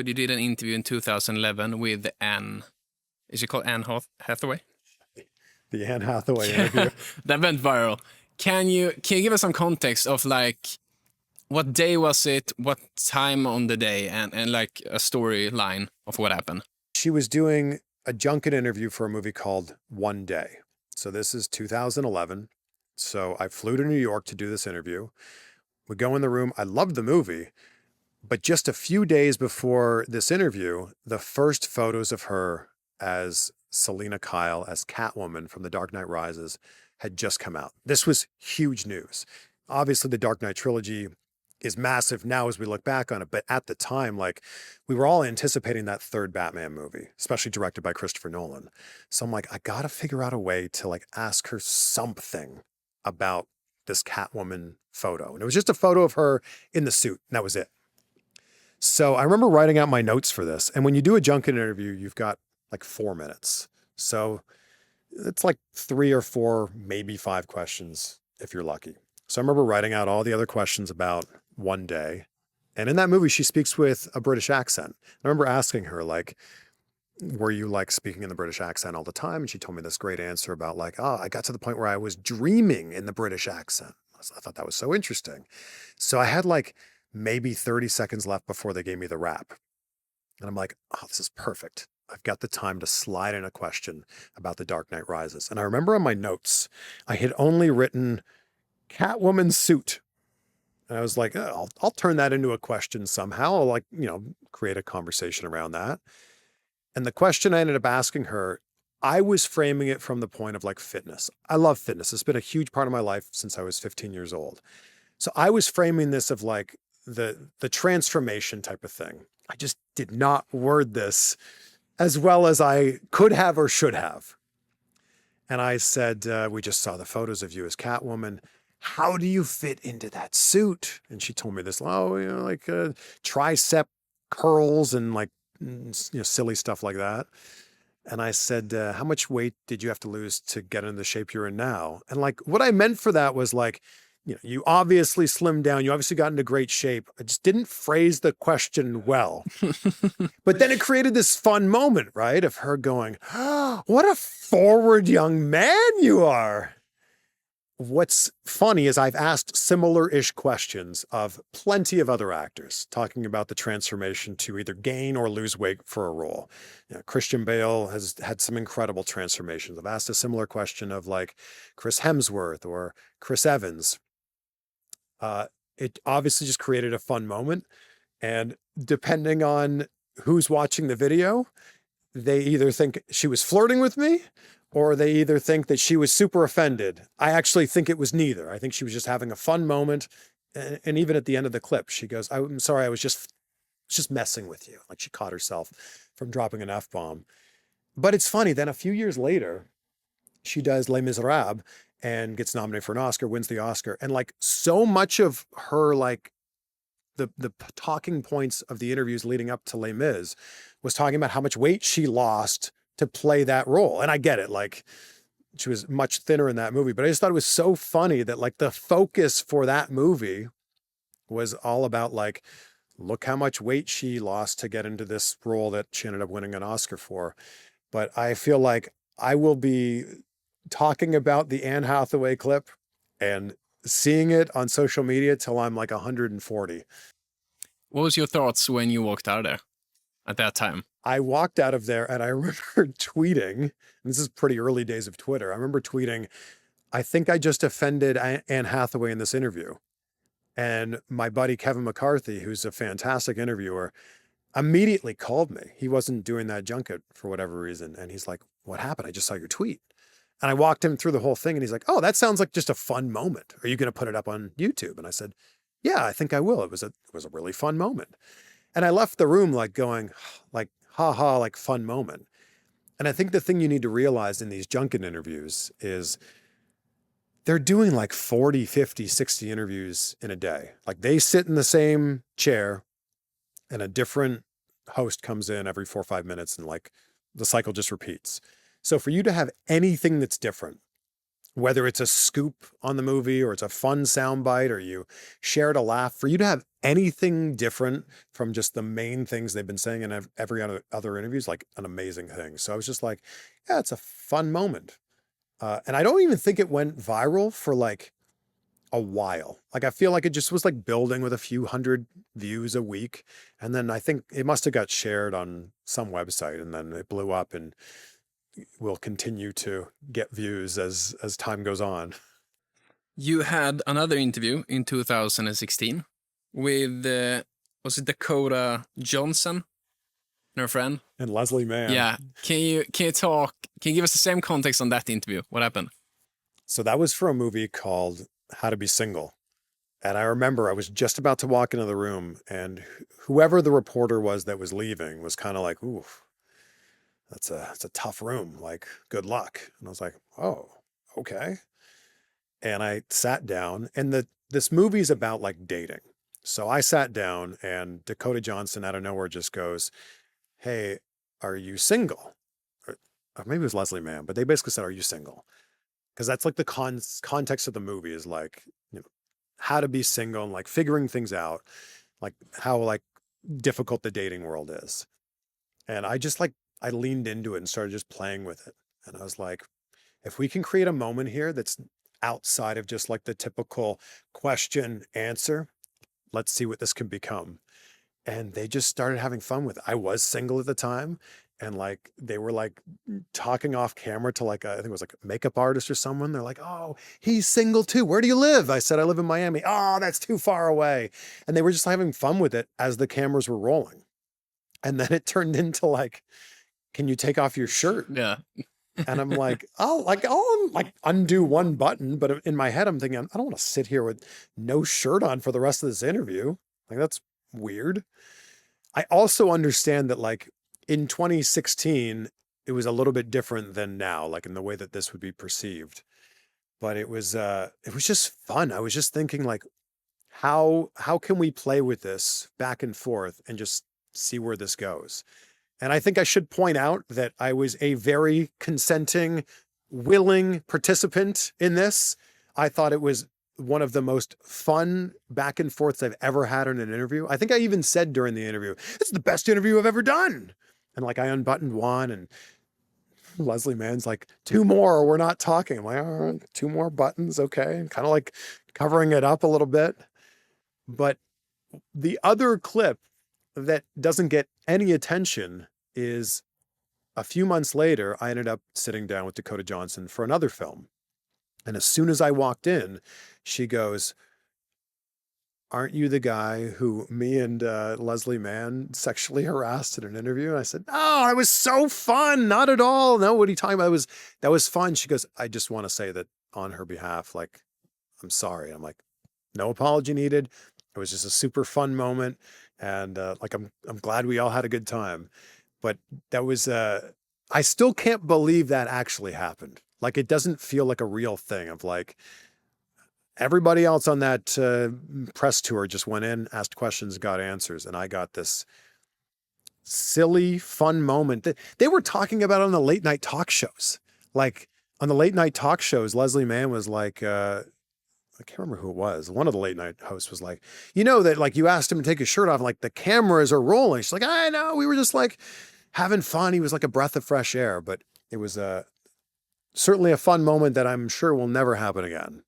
But you did an interview in 2011 with Anne. Is she called Anne Hathaway? The Anne Hathaway interview. That went viral. Can you give us some context of like what day was it, what time on the day, and like a storyline of what happened? She was doing a junket interview for a movie called One Day. So this is 2011. So I flew to New York to do this interview. We go in the room. I loved the movie. But just a few days before this interview, the first photos of her as Selina Kyle, as Catwoman from The Dark Knight Rises, had just come out. This was huge news. Obviously, the Dark Knight trilogy is massive now as we look back on it. But at the time, like, we were all anticipating that third Batman movie, especially directed by Christopher Nolan. So I'm like, I got to figure out a way to like ask her something about this Catwoman photo. And it was just a photo of her in the suit. And that was it. So I remember writing out my notes for this. And when you do a junket interview, you've got like 4 minutes. So it's like 3 or 4, maybe 5 questions if you're lucky. So I remember writing out all the other questions about One Day. And in that movie, she speaks with a British accent. I remember asking her, like, were you like speaking in the British accent all the time? And she told me this great answer about like, oh, I got to the point where I was dreaming in the British accent. I thought that was so interesting. So I had like maybe 30 seconds left before they gave me the wrap. And I'm like, oh, this is perfect. I've got the time to slide in a question about The Dark Knight Rises. And I remember on my notes, I had only written Catwoman suit. And I was like, oh, I'll turn that into a question somehow. I'll like, create a conversation around that. And the question I ended up asking her, I was framing it from the point of like fitness. I love fitness. It's been a huge part of my life since I was 15 years old. So I was framing this of like the transformation type of thing. I just did not word this as well as I could have or should have. And I said, we just saw the photos of you as Catwoman. How do you fit into that suit? And she told me this, like tricep curls and like, silly stuff like that. And I said, how much weight did you have to lose to get in the shape you're in now? And like, what I meant for that was like, you obviously slimmed down. You obviously got into great shape. I just didn't phrase the question well. But then it created this fun moment, right? Of her going, oh, what a forward young man you are. What's funny is I've asked similar-ish questions of plenty of other actors talking about the transformation to either gain or lose weight for a role. Christian Bale has had some incredible transformations. I've asked a similar question of like Chris Hemsworth or Chris Evans. It obviously just created a fun moment. And depending on who's watching the video, they either think she was flirting with me or they either think that she was super offended. I actually think it was neither. I think she was just having a fun moment. And even at the end of the clip, she goes, I'm sorry, I was just messing with you. Like she caught herself from dropping an F-bomb. But it's funny, then a few years later, she does Les Miserables and gets nominated for an Oscar, wins the Oscar. And like so much of her, like the talking points of the interviews leading up to Les Mis was talking about how much weight she lost to play that role. And I get it, like she was much thinner in that movie, but I just thought it was so funny that like the focus for that movie was all about like, look how much weight she lost to get into this role that she ended up winning an Oscar for. But I feel like I will be talking about the Anne Hathaway clip and seeing it on social media till I'm like 140. What was your thoughts when you walked out of there at that time? I walked out of there and I remember tweeting, and this is pretty early days of Twitter. I remember tweeting, I think I just offended Anne Hathaway in this interview. And my buddy, Kevin McCarthy, who's a fantastic interviewer, immediately called me. He wasn't doing that junket for whatever reason. And he's like, what happened? I just saw your tweet. And I walked him through the whole thing and he's like, oh, that sounds like just a fun moment. Are you going to put it up on YouTube? And I said, yeah, I think I will. It was a really fun moment. And I left the room like going like, ha ha, like fun moment. And I think the thing you need to realize in these junket interviews is they're doing like 40, 50, 60 interviews in a day. Like they sit in the same chair and a different host comes in every 4 or 5 minutes and like the cycle just repeats. So for you to have anything that's different whether it's a scoop on the movie or it's a fun soundbite or you shared a laugh, for you to have anything different from just the main things they've been saying in every other interview is like an amazing thing. So I was just like, yeah, it's a fun moment. And I don't even think it went viral for like a while. Like I feel like it just was like building with a few hundred views a week. And then I think it must have got shared on some website and then it blew up and will continue to get views as time goes on. You had another interview in 2016 with, was it Dakota Johnson and her friend? And Leslie Mann. Yeah. Can you give us the same context on that interview? What happened? So that was for a movie called How to Be Single. And I remember I was just about to walk into the room and whoever the reporter was that was leaving was kind of like, ooh, it's a tough room. Like, good luck. And I was like, oh, okay. And I sat down and this movie's about like dating. So I sat down and Dakota Johnson out of nowhere just goes, hey, are you single? Or maybe it was Leslie Mann, but they basically said, are you single? Because that's like the context of the movie is like, you know, how to be single and like figuring things out, like how like difficult the dating world is. And I leaned into it and started just playing with it. And I was like, if we can create a moment here that's outside of just like the typical question answer, let's see what this can become. And they just started having fun with it. I was single at the time. And like, they were like talking off camera to like, I think it was like a makeup artist or someone. They're like, oh, he's single too. Where do you live? I said, I live in Miami. Oh, that's too far away. And they were just having fun with it as the cameras were rolling. And then it turned into like, can you take off your shirt? Yeah. And I'm like, I'll like undo one button. But in my head, I'm thinking, I don't want to sit here with no shirt on for the rest of this interview. Like, that's weird. I also understand that like in 2016, it was a little bit different than now, like in the way that this would be perceived. But it was just fun. I was just thinking like, how can we play with this back and forth and just see where this goes? And I think I should point out that I was a very consenting, willing participant in this. I thought it was one of the most fun back and forths I've ever had in an interview. I think I even said during the interview, this is the best interview I've ever done. And like I unbuttoned one and Leslie Mann's like, 2 more or we're not talking. I'm like, all right, 2 more buttons. Okay. Kind of like covering it up a little bit. But the other clip that doesn't get any attention is a few months later, I ended up sitting down with Dakota Johnson for another film. And as soon as I walked in, she goes, aren't you the guy who me and Leslie Mann sexually harassed in an interview? And I said, oh, it was so fun. Not at all. No, what are you talking about? That was fun. She goes, I just want to say that on her behalf, like, I'm sorry. I'm like, no apology needed. It was just a super fun moment. And like, I'm glad we all had a good time. But that was, I still can't believe that actually happened. Like, it doesn't feel like a real thing of like, everybody else on that press tour just went in, asked questions, got answers. And I got this silly, fun moment that they were talking about on the late night talk shows. Like on the late night talk shows, Leslie Mann was like, I can't remember who it was. One of the late night hosts was like, you know, that like you asked him to take his shirt off, like the cameras are rolling. She's like, I know, we were just like having fun. He was like a breath of fresh air, but it was certainly a fun moment that I'm sure will never happen again.